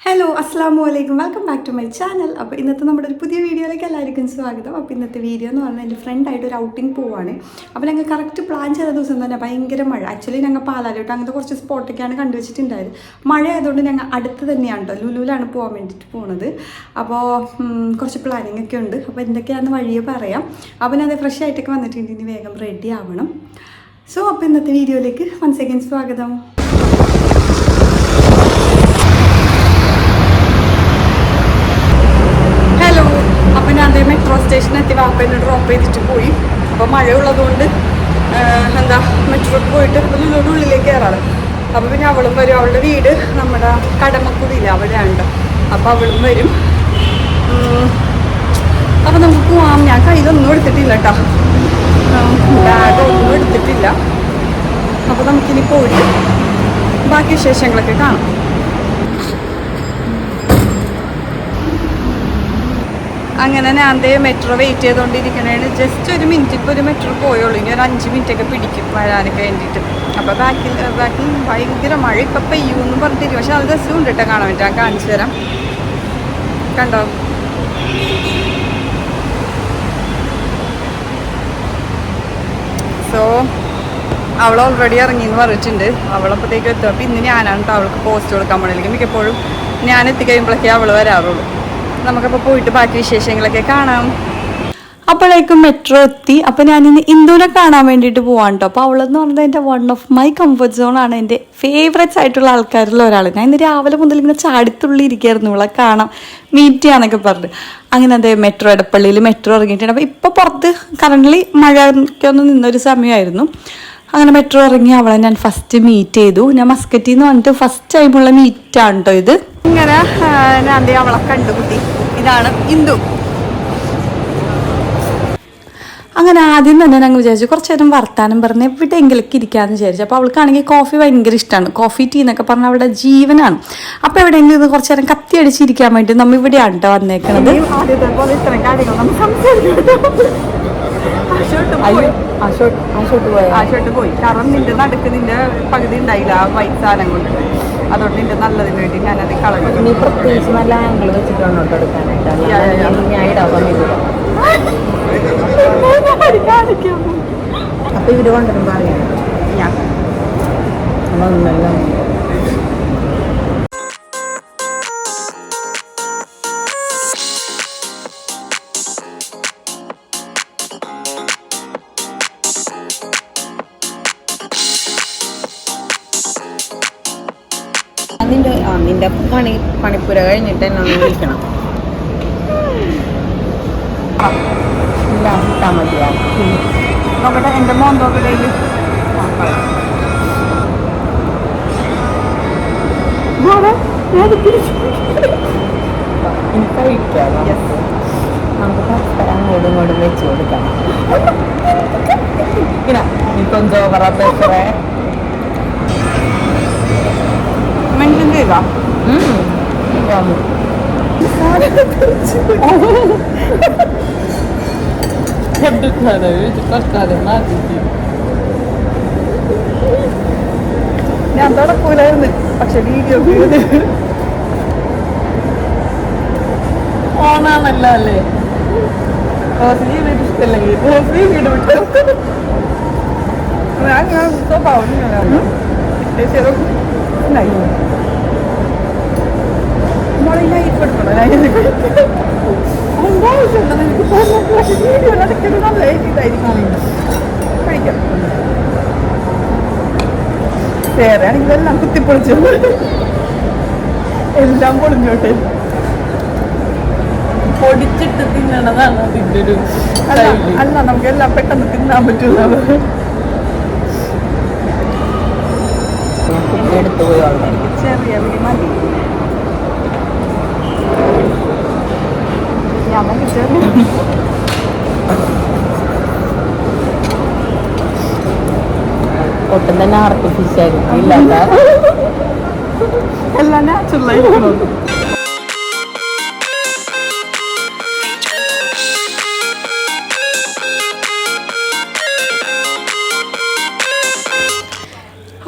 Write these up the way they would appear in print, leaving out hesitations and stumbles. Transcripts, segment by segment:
Hello അസ്സാം വലൈക്കും welcome back to my channel. അപ്പോൾ ഇന്നത്തെ നമ്മുടെ ഒരു പുതിയ വീഡിയോയിലേക്ക് എല്ലാവർക്കും സ്വാഗതം. അപ്പോൾ ഇന്നത്തെ വീഡിയോ എന്ന് പറഞ്ഞാൽ എൻ്റെ ഫ്രണ്ടായിട്ട് ഒരു ഔട്ടിങ് പോവാണ്. അപ്പോൾ ഞങ്ങൾ കറക്റ്റ് പ്ലാൻ ചെയ്ത ദിവസം തന്നെ ഭയങ്കര മഴ. ആക്ച്വലി ഞങ്ങൾ പാലാലോട്ട് അങ്ങനത്തെ കുറച്ച് സ്പോട്ടൊക്കെയാണ് കണ്ടുവച്ചിട്ടുണ്ടായത്. മഴ ആയതുകൊണ്ട് ഞങ്ങൾ അടുത്ത് തന്നെയാണ് കേട്ടോ, ലുലുവിലാണ് പോകാൻ വേണ്ടിയിട്ട് പോകുന്നത്. അപ്പോൾ കുറച്ച് പ്ലാനിങ് ഒക്കെ ഉണ്ട്. അപ്പോൾ എന്തൊക്കെയാണെന്ന് വഴിയെ പറയാം. അപ്പോൾ ഞാൻ അത് ഫ്രഷ് ആയിട്ടൊക്കെ വന്നിട്ടുണ്ട്, ഇനി വേഗം റെഡി ആവണം. സോ അപ്പോൾ ഇന്നത്തെ വീഡിയോയിലേക്ക് വൺസ് അഗൈൻ സ്വാഗതം. ഹലോ, അപ്പോൾ ഞാൻ അതേ മെട്രോ സ്റ്റേഷനെത്തി വാപ്പേനെ ഡ്രോപ്പ് ചെയ്തിട്ട് പോയി. അപ്പോൾ മഴ ഉള്ളതുകൊണ്ട് മെട്രോ പോയിട്ട് ലുലുവിൻ്റെ ഉള്ളിലേക്ക് കയറാറ്. അപ്പോൾ പിന്നെ അവളും വരും. അവളുടെ വീട് നമ്മുടെ കടമക്കുടിയില്ല, അവിടെയാണ്. അപ്പോൾ അവളും വരും. അപ്പോൾ നമുക്ക് പോവാം. ഞാൻ കയ്യിലൊന്നും എടുത്തിട്ടില്ല കേട്ടോ, ബാഗൊന്നും എടുത്തിട്ടില്ല. അപ്പോൾ നമുക്കിനി പോയിട്ട് ബാക്കി വിശേഷങ്ങളൊക്കെ കാണാം. അങ്ങനെ ഞാൻ മെട്രോ വെയിറ്റ് ചെയ്തുകൊണ്ടിരിക്കണേണ്. ജസ്റ്റ് ഒരു മിനിറ്റ്, ഇപ്പോൾ ഒരു മെട്രോ പോയുള്ളൂ. ഇനി ഒരു 5 മിനിറ്റൊക്കെ പിടിക്കും വരാനൊക്കെ വേണ്ടിയിട്ട്. അപ്പോൾ ബാക്കിൽ ഭയങ്കര മഴ. ഇപ്പം പെയ്യൂന്ന് പറഞ്ഞിട്ടിരിക്കും, പക്ഷെ അത് രസമുണ്ട് കേട്ടോ കാണാൻ വേണ്ടി. ഞാൻ കാണിച്ചു തരാം, കണ്ടോ? സോ അവൾ ഓൾറെഡി ഇറങ്ങിയെന്ന് പറഞ്ഞിട്ടുണ്ട്. അവളപ്പോഴത്തേക്കും എത്തും. അപ്പോൾ ഇന്ന് ഞാനാണ് കേട്ടോ അവൾക്ക് പോസ്റ്റ് കൊടുക്കാൻ പോകണമെങ്കിൽ. മിക്കപ്പോഴും ഞാൻ എത്തിക്കഴിയുമ്പോഴേക്കേ അവൾ വരാറുള്ളൂ. നമുക്കപ്പോൾ പോയിട്ട് ബാക്കി വിശേഷങ്ങളൊക്കെ കാണാം. അപ്പോഴേക്കും മെട്രോ എത്തി. അപ്പോൾ ഞാനിന്ന് ഇന്ദുവിനെ കാണാൻ വേണ്ടിയിട്ട് പോവാൻ കേട്ടോ. അപ്പോൾ അവളെന്ന് പറഞ്ഞത് എൻ്റെ വൺ ഓഫ് മൈ കംഫർട്ട് സോണാണ്. എൻ്റെ ഫേവറേറ്റ്സ് ആയിട്ടുള്ള ആൾക്കാരിൽ ഒരാൾ. ഞാൻ ഇന്ന് രാവിലെ മുതൽ ഇങ്ങനെ ചാടിത്തുള്ളി ഇരിക്കുകയായിരുന്നു ഇവളെ കാണാം, മീറ്റ് ചെയ്യാനൊക്കെ പറഞ്ഞ്. അങ്ങനെ അതേ മെട്രോ എടപ്പള്ളിയിൽ മെട്രോ ഇറങ്ങിയിട്ടുണ്ട്. അപ്പോൾ ഇപ്പോൾ പുറത്ത് കറൻ്റ് മഴയൊക്കെ ഒന്ന് നിന്നൊരു സമയമായിരുന്നു. അങ്ങനെ മെട്രോ ഇറങ്ങി അവളെ ഞാൻ ഫസ്റ്റ് മീറ്റ് ചെയ്തു. ഞാൻ മസ്കറ്റിൽ നിന്ന് വന്നിട്ട് ഫസ്റ്റ് ടൈമുള്ള മീറ്റാണ് കേട്ടോ ഇത്. ഇങ്ങനെ ഞാൻ അവളെ കണ്ടുകുട്ടി. ഇതാണ് ഇന്ദു. അങ്ങനെ ആദ്യം തന്നെ ഞങ്ങൾ വിചാരിച്ചു കുറച്ച് നേരം വർത്താനം പറഞ്ഞ് എവിടെയെങ്കിലൊക്കെ ഇരിക്കാമെന്ന് വിചാരിച്ചു. അപ്പോൾ അവൾക്കാണെങ്കിൽ കോഫി ഭയങ്കര ഇഷ്ടമാണ്. കോഫി ടീ എന്നൊക്കെ പറഞ്ഞാൽ അവളുടെ ജീവനാണ്. അപ്പോൾ എവിടെയെങ്കിലും ഇത് കുറച്ച് നേരം കത്തി അടിച്ചിരിക്കാൻ വേണ്ടി നമ്മൾ ഇവിടെയാണ് കേട്ടോ വന്നേക്കണത്. ആശോട്ട് പോയി. കാരണം നിന്റെ നടുക്ക് നിന്റെ പകുതി ഉണ്ടായില്ല ആ വൈറ്റ് സാധനം കൊണ്ട്. അതുകൊണ്ട് നിന്റെ നല്ലതിന് വേണ്ടി ഞാനത് കളഞ്ഞു. നീ പ്രത്യേകിച്ച് നല്ല ആംഗിൾ വെച്ചിട്ടാണ് എടുക്കാനായിട്ട്. അപ്പൊ ഇവര് കൊണ്ടുവരും പറയാം ഞാൻ നിന്റെ പണിപ്പുര കഴിഞ്ഞിട്ട് എന്നെ ഒന്ന് വിളിക്കണം. ഇട്ടാ മതിയാ നോക്കട്ടെ. എൻ്റെ മോന്തോക്കടയിൽ നമുക്ക് പരസ്പരം അങ്ങോട്ടും ഇങ്ങോട്ടും വെച്ച് കൊടുക്കാം. കൊഞ്ചോ പറ മെൻഷൻ ചെയ്താ ഞാൻ തുടക്കൂലായിരുന്നു. പക്ഷെ വീഡിയോ ഓണാണല്ലോ അല്ലേ. ഇഷ്ടല്ലെങ്കിൽ ഞാൻ സ്വഭാവം ലൈഫ് എടുക്കണം. കഴിക്കാം. വേറെ ആണെങ്കിൽ എല്ലാം കുത്തിപ്പൊളിച്ചു, എല്ലാം പൊളിഞ്ഞോട്ടെ. പൊടിച്ചിട്ട് തിന്നണതാണ് അതിൻ്റെ ഒരു അല്ല, നമുക്ക് എല്ലാം പെട്ടെന്ന് തിന്നാൻ പറ്റുന്നത്. ചെറിയ വീട് മതി. ഞാൻ ചെറിയ ഒട്ടും തന്നെ ആർട്ടിഫിഷ്യൽ ഇല്ലാത്ത എല്ലാം നാച്ചുറൽ ആയിരിക്കണം.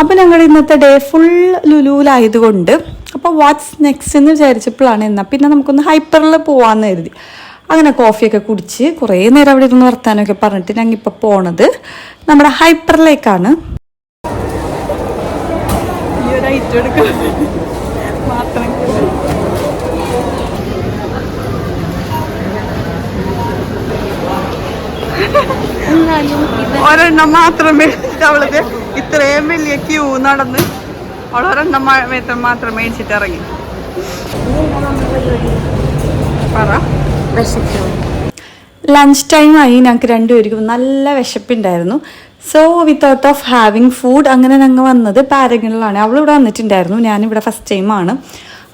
അപ്പോൾ ഞങ്ങളുടെ ഇന്നത്തെ ഡേ ഫുൾ ലുലുവിലായതുകൊണ്ട് അപ്പോൾ വാട്ട്സ് നെക്സ്റ്റ് എന്ന് വിചാരിച്ചപ്പോഴാണ് എന്നാൽ പിന്നെ നമുക്കൊന്ന് ഹൈപ്പറിൽ പോകാമെന്ന് കരുതി. അങ്ങനെ കോഫിയൊക്കെ കുടിച്ച് കുറേ നേരം അവിടെ ഇരുന്ന് വർത്താനമൊക്കെ പറഞ്ഞിട്ട് ഞങ്ങൾ ഇപ്പോൾ പോണത് നമ്മുടെ ഹൈപ്പറിലേക്കാണ്. ഈ ഒരു ഐറ്റം എടുക്കാൻ മാത്രം ഒരെണ്ണം മാത്രമേ അവൾക്ക് ഇത്രയും വലിയ ക്യൂ നടന്ന് അവളൊരെണ്ണം മാത്രം മേടിച്ചിട്ട് ഇറങ്ങി. പറ. ലഞ്ച് ടൈമായി. ഞങ്ങൾക്ക് രണ്ടുപേർക്കും നല്ല വിശപ്പുണ്ടായിരുന്നു. So without of having food അങ്ങനെ ഞങ്ങൾ വന്നത് പാരഗണിലാണ്. അവളിവിടെ വന്നിട്ടുണ്ടായിരുന്നു, ഞാനിവിടെ ഫസ്റ്റ് ടൈമാണ്.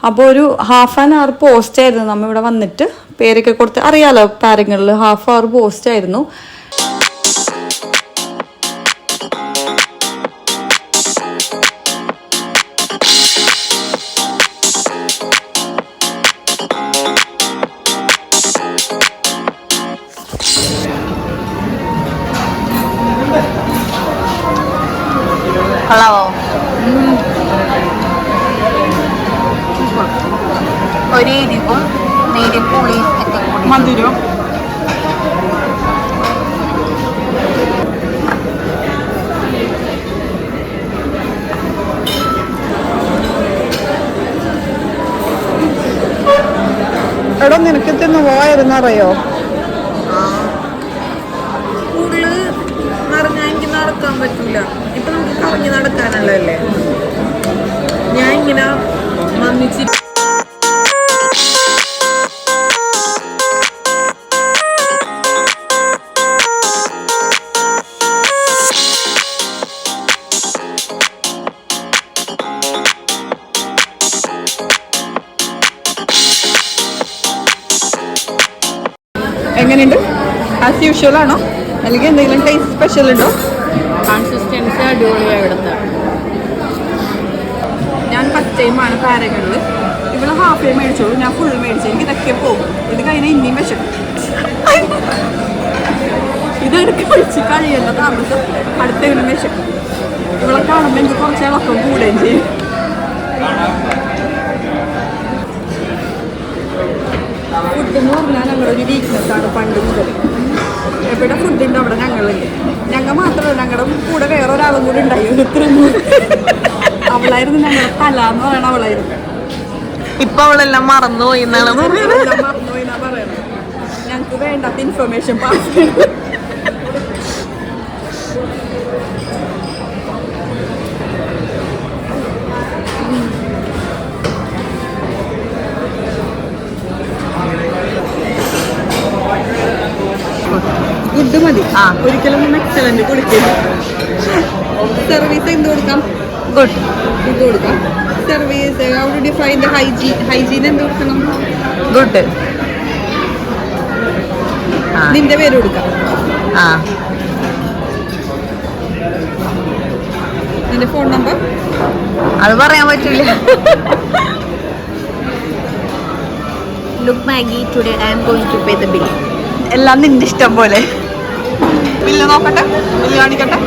അപ്പോൾ ഒരു ഹാഫ് ആൻ അവർ പോസ്റ്റ് ആയിരുന്നു. നമ്മൾ ഇവിടെ വന്നിട്ട് പേരൊക്കെ കൊടുത്ത് അറിയാലോ, പാരഗണിൽ ഹാഫ് അവർ പോസ്റ്റ് ആയിരുന്നു. ഒരു എരിവും നേരിയ പുളിയും ഒക്കെ കൂടി മധുരം. എടോ നിനക്ക് തിന്ന് പോയിരുന്നറിയോ? കൂടുതൽ നിറഞ്ഞാൽ എനിക്ക് നടക്കാൻ പറ്റില്ല. ഇപ്പൊ നമുക്ക് കറങ്ങി നടക്കാനുള്ളതല്ലേ. ഞാൻ ഇങ്ങനെ വന്നിച്ച് എങ്ങനെയുണ്ട്? ആസ് യൂഷ്വൽ ആണോ അല്ലെങ്കിൽ എന്തെങ്കിലും ടേസ്റ്റ് സ്പെഷ്യൽ ഉണ്ടോ? കൺസിസ്റ്റൻസി അടിപൊളിയാണ് ഇവിടുത്തെ. ഞാൻ ഫസ്റ്റ് ടൈമാണ് പാരഗണിൽ. ഇവിടെ ഹാഫ് മേടിച്ചോളൂ, ഞാൻ ഫുൾ മേടിച്ചു. എനിക്ക് ഇതൊക്കെ പോകും. ഇത് കഴിഞ്ഞാൽ ഇനിയും വിശക്കും. ഇതെടുത്ത് കഴിച്ച് കഴിയേണ്ട താമസം അടുത്ത ഇങ്ങനെ വിശക്കും. ഇവിടെ കാണുമ്പോൾ എനിക്ക് കുറച്ച് ഇളക്കം കൂടുകയും ചെയ്യും. ഫുഡ് എന്ന് പറഞ്ഞാൽ ഞങ്ങളൊരു വീക്ക്നെസ്സാണ് പണ്ട് മുതൽ. എവിടെ ഫുഡുണ്ട് അവിടെ ഞങ്ങളുണ്ട്. ഞങ്ങൾ മാത്രമല്ല, ഞങ്ങളുടെ കൂടെ വേറൊരാളും കൂടെ ഉണ്ടായിരുന്നു. ഇത്രയൊന്നും അവളായിരുന്നു ഞങ്ങളുടെ തല എന്ന് പറയണ അവളായിരുന്നു. ഇപ്പൊ അവളെല്ലാം മറന്നുപോയി എന്നാണ് മറന്നുപോയി എന്നാ പറയണത്. ഞങ്ങൾക്ക് വേണ്ടാത്ത ഇൻഫർമേഷൻ പാസ് ചെയ്തു. ഗുഡ് മതി. ഒരിക്കലും എക്സലന്റ് കൊടുക്കില്ല. സർവീസ് എന്ത് കൊടുക്കാം? ഗുഡ്. ഇത് കൊടുക്കാം. Service how to define the hygiene എന്ത് കൊടുക്കണം? ഗുഡ്. നിന്റെ പേര് കൊടുക്കാം. നിന്റെ ഫോൺ നമ്പർ അത് പറയാൻ പറ്റില്ല. Look Maggie, today I am going to pay the bill. എല്ലാം നിന്റെ ഇഷ്ടം പോലെ. ബില്ല് നോക്കട്ടെ, ബില്ല് കാണിക്കട്ടെ.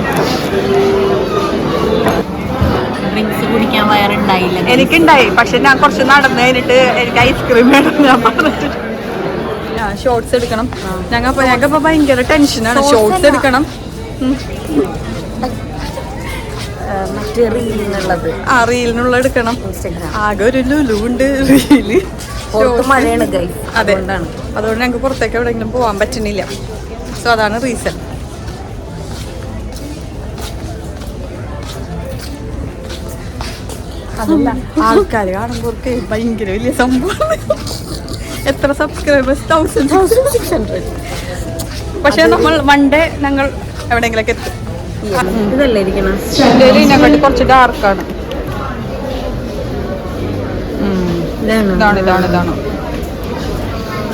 ഡ്രിങ്ക്സ് കുടിക്കാൻ വയറുണ്ടായില്ല. എനിക്കുണ്ടായി, പക്ഷെ ഞാൻ കുറച്ച് നടന്നു കഴിഞ്ഞിട്ട് എനിക്ക് ഐസ്ക്രീം വേണം ഞാൻ പറഞ്ഞിട്ട്. ഷോർട്സ് എടുക്കണം. ഞങ്ങൾക്കിപ്പോൾ ഭയങ്കര ടെൻഷനാണ്. ഷോർട്സ് എടുക്കണം. മറ്റേ റീലിനുള്ളത്. റീലിനുള്ള എടുക്കണം. ഇൻസ്റ്റാഗ്രാം ആകെ ഒരു ലുലു ഉണ്ട് റീല്. മഴയാണ് ഗൈസ്. അതെ, അതുകൊണ്ട് ഞങ്ങൾക്ക് പുറത്തേക്ക് എവിടെയെങ്കിലും പോകാൻ പറ്റുന്നില്ല. സോ അതാണ് റീസൺ. അതല്ല, ആൾക്കാർ കാണുമ്പോൾ ഭയങ്കര വലിയ സംഭവമാണ്. എത്ര സബ്സ്ക്രൈബേഴ്സ്? 1600. പക്ഷെ നമ്മൾ വൺ ഡേ ഞങ്ങൾ എവിടെയെങ്കിലൊക്കെ എത്തും. ഇതല്ലേ ഇരിക്കണം. ഇതിനെക്കാട്ടി കുറച്ച് ഡാർക്കാണ്. ഇതാണ്.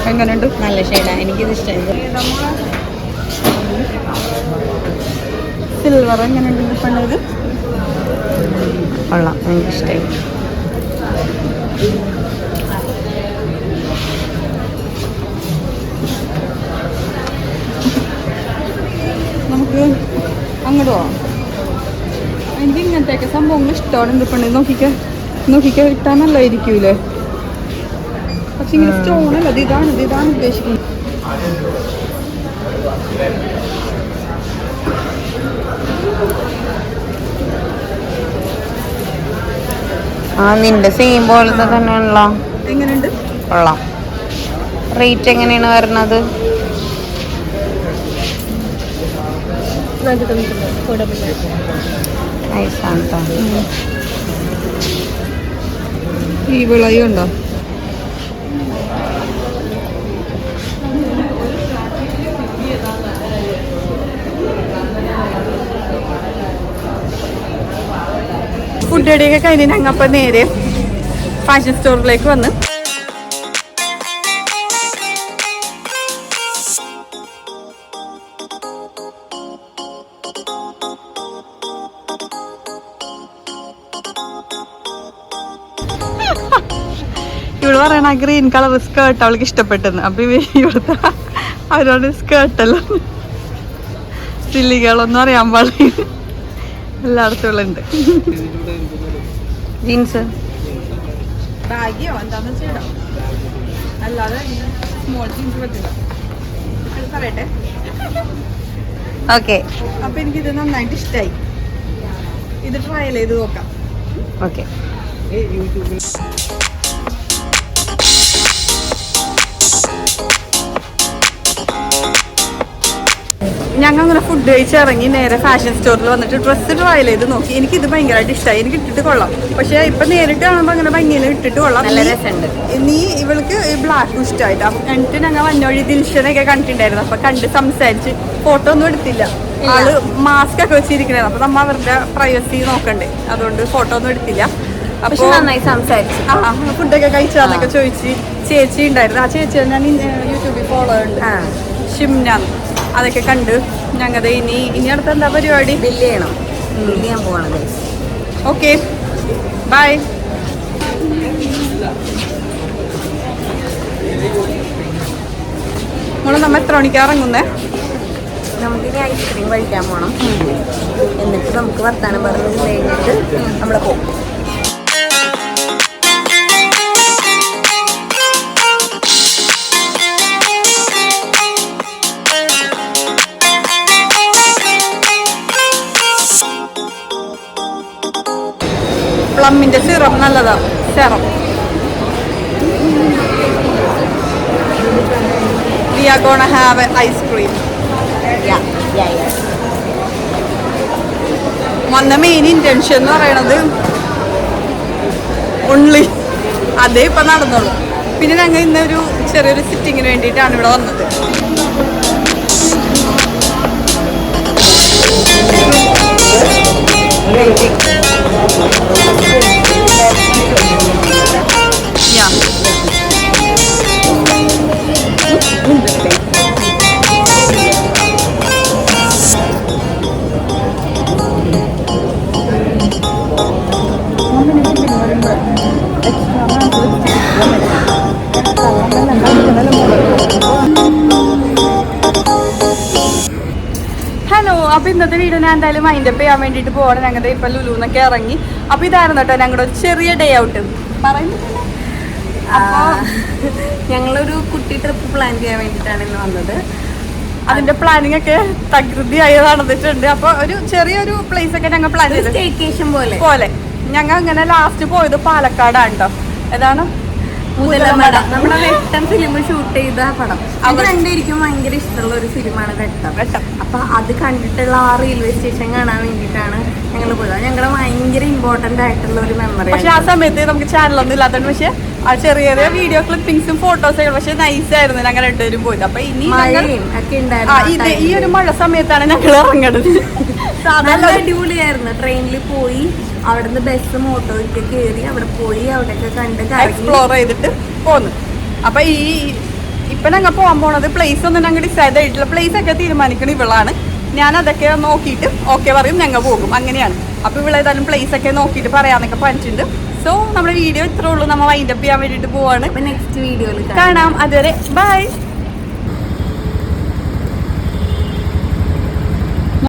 എങ്ങനെയുണ്ട്? നല്ല ഷെയ്ഡാ. എനിക്കിത് ഇഷ്ടമായി. സിൽവർ എങ്ങനെയുണ്ട് പെണ്ണത്? കൊള്ളാം, എനിക്കിഷ്ടമായി. നമുക്ക് അങ്ങോട്ട് പോവാം. എനിക്ക് ഇങ്ങനത്തെ ഇങ്ങനത്തെ സംഭവങ്ങൾ ഇഷ്ടമാണ്. എന്തൊക്കെ നോക്കിക്ക ഇട്ടാൽ നല്ലതായിരിക്കൂലേ. പക്ഷെ ഇങ്ങനെ സ്റ്റോണല്ല, ഇതാണ് ഉദ്ദേശിക്കുന്നത്. നിന്റെ സെയിം പോലത്തെ തന്നെയാണല്ലോ. എങ്ങനെയുണ്ട്? കൊള്ളാം. റേറ്റ് എങ്ങനെയാണ് വരുന്നത്? ഈ വിളയും ഉണ്ടോ? ഫുഡ് അടിയൊക്കെ കഴിഞ്ഞ് ഞങ്ങപ്പോൾ നേരെ ഫാഷൻ സ്റ്റോറിലേക്ക് വന്ന് ഇവള് പറയണ ഗ്രീൻ കളർ സ്കേർട്ട് അവൾക്ക് ഇഷ്ടപ്പെട്ടെന്ന്. അപ്പൊ ഇവിടുത്തെ അവരോട് സ്കേർട്ടല്ലോ സില്ലികളൊന്നും അറിയാൻ പാടില്ല, എല്ലായിടത്തും ഉണ്ട്. ജീൻസ് ബാഗിയോ എന്താന്ന് ചെയ്യണം, അല്ലാതെ സ്മോൾ ജീൻസ് പറ്റില്ല. പറയട്ടെ. ഓക്കെ. അപ്പൊ എനിക്കിത് നന്നായിട്ട് ഇഷ്ടമായി. ഇത് ട്രയൽ ചെയ്ത് നോക്കാം. ഓക്കെ. ഞങ്ങൾ അങ്ങനെ ഫുഡ് കഴിച്ചിറങ്ങി നേരെ ഫാഷൻ സ്റ്റോറിൽ വന്നിട്ട് ഡ്രസ്സ് ട്രയൽ ചെയ്ത് നോക്കി. എനിക്കിത് ഭയങ്കരമായിട്ട് ഇഷ്ടമായി. എനിക്ക് ഇട്ടിട്ട് കൊള്ളാം. പക്ഷെ ഇപ്പൊ നേരിട്ട് കാണുമ്പോൾ അങ്ങനെ ഭംഗിയിൽ ഇട്ടിട്ട് കൊള്ളാം. നല്ല രസമുണ്ട്. നീ ഇവൾക്ക് ഈ ബ്ലാക്ക് ഇഷ്ടമായിട്ട്. അപ്പൊ എന്നിട്ട് ഞങ്ങൾ വന്നോഴി ദിൽഷനൊക്കെ കണ്ടിട്ടുണ്ടായിരുന്നു. അപ്പൊ കണ്ട് സംസാരിച്ച് ഫോട്ടോ ഒന്നും എടുത്തില്ല. ആള് മാസ്ക് ഒക്കെ വെച്ചിരിക്കണേ. അപ്പൊ നമ്മ അവരുടെ പ്രൈവസി നോക്കണ്ടേ, അതുകൊണ്ട് ഫോട്ടോ ഒന്നും എടുത്തില്ല. അപ്പൊ നന്നായി സംസാരിച്ചു. ഫുഡൊക്കെ കഴിച്ചാന്നൊക്കെ ചോദിച്ച് ചേച്ചി ഉണ്ടായിരുന്നു. ആ ചേച്ചി ഞാൻ യൂട്യൂബിൽ ഫോളോ ഉണ്ട്, ഷിംന. അതൊക്കെ കണ്ട് ഞങ്ങൾ ഇനി അടുത്ത എന്താ പരിപാടി? ബില്ല് ചെയ്യണം. ബില്ല് ചെയ്യാൻ പോവാണ്. Okay, bye. നമ്മ എത്ര മണിക്ക് ഇറങ്ങുന്നേ? നമുക്കിനി ഐസ്ക്രീം കഴിക്കാൻ പോകണം. എന്നിട്ട് നമുക്ക് വർത്താനം പറഞ്ഞ് കഴിഞ്ഞിട്ട് നമ്മൾ പോകും. പ്ലമ്മിന്റെ സിറം നല്ലതാ. Serum we are gonna have an ice cream. വന്ന മെയിൻ ഇന്റൻഷൻ എന്ന് പറയണത് ഉള്ളി അതേ ഇപ്പൊ നടന്നുള്ളൂ. പിന്നെ ഞങ്ങൾ ഇന്നൊരു ചെറിയൊരു സിറ്റിങ്ങിന് വേണ്ടിയിട്ടാണ് ഇവിടെ വന്നത്. ഹലോ, അപ്പൊ ഇന്നത്തെ വീഡിയോ ഞാൻ എന്തായാലും മൈൻഡപ്പ് ചെയ്യാൻ വേണ്ടിട്ട് പോകണം. ഞങ്ങളുടെ ഇപ്പൊ ലുലുന്നൊക്കെ ഇറങ്ങി. അപ്പൊ ഇതായിരുന്നു കേട്ടോ ഞങ്ങളുടെ ഒരു ചെറിയ ഡേ ഔട്ട്. ഞങ്ങളൊരു കുട്ടി ട്രിപ്പ് പ്ലാൻ ചെയ്യാൻ വേണ്ടിയിട്ടാണ് ഇന്ന് വന്നത്. അതിന്റെ പ്ലാനിങ് ഒക്കെ തകൃതിയായി നടന്നിട്ടുണ്ട്. അപ്പൊ ഒരു ചെറിയൊരു പ്ലേസ് ഒക്കെ ഞങ്ങൾ പ്ലാൻ ചെയ്തു, സ്റ്റേക്കേഷൻ പോലെ. ഞങ്ങൾ അങ്ങനെ ലാസ്റ്റ് പോയത് പാലക്കാടാണ് കേട്ടോ. ഏതാണ് മുതലമട. നമ്മുടെ വെട്ടം ഫിലിം ഷൂട്ട് ചെയ്ത പടം. അത് രണ്ടായിരിക്കും ഭയങ്കര ഇഷ്ടമുള്ള ഒരു ഫിലിമാണ് വെട്ടം. അപ്പൊ അത് കണ്ടിട്ടുള്ള ആ റെയിൽവേ സ്റ്റേഷൻ കാണാൻ വേണ്ടിയിട്ടാണ് ഞങ്ങൾ പോയത്. ഞങ്ങളുടെ ഭയങ്കര ഇമ്പോർട്ടന്റ് ആയിട്ടുള്ള ഒരു മെമ്മറി. പക്ഷെ ആ സമയത്ത് നമുക്ക് ചാനലൊന്നും ഇല്ലാത്തതുകൊണ്ട് പക്ഷെ ആ ചെറിയ ചെറിയ വീഡിയോ ക്ലിപ്പിംഗ്സും ഫോട്ടോസൊക്കെ പക്ഷെ നൈസ് ആയിരുന്നു ഞങ്ങൾ രണ്ടുപേരും പോയത്. അപ്പൊ ഇനി ഈ ഒരു മഴ സമയത്താണ് ഞങ്ങൾ ഇറങ്ങുന്നത്. നല്ല അടിപൊളിയായിരുന്നു. ട്രെയിനിൽ പോയി, അവിടുന്ന് ബസ്സും ഓട്ടോയൊക്കെ കയറി അവിടെ പോയി അവിടെയൊക്കെ കണ്ട് എക്സ്പ്ലോർ ചെയ്തിട്ട് പോന്നു. അപ്പൊ ഇപ്പൊ ഞങ്ങൾ പോകാൻ പോണത് പ്ലേസ് ഒന്നും ഞങ്ങൾ ഡിസൈഡ് ആയിട്ടില്ല. പ്ലേസ് ഒക്കെ തീരുമാനിക്കണം ഇവളാണ്. ഞാൻ അതൊക്കെ നോക്കിയിട്ട് ഓക്കെ പറയും, ഞങ്ങൾ പോകും. അങ്ങനെയാണ്. അപ്പൊ ഇവളേതായാലും പ്ലേസ് ഒക്കെ നോക്കിയിട്ട് പറയാന്നൊക്കെ പറഞ്ഞിട്ടുണ്ട്. സോ നമ്മുടെ വീഡിയോ ഇത്രേ ഉള്ളൂ. നമ്മൾ വൈൻഡപ്പ് ചെയ്യാൻ വേണ്ടിയിട്ട് പോവാണ്. നെക്സ്റ്റ് വീഡിയോയിൽ കാണാം. അതുവരെ ബൈ.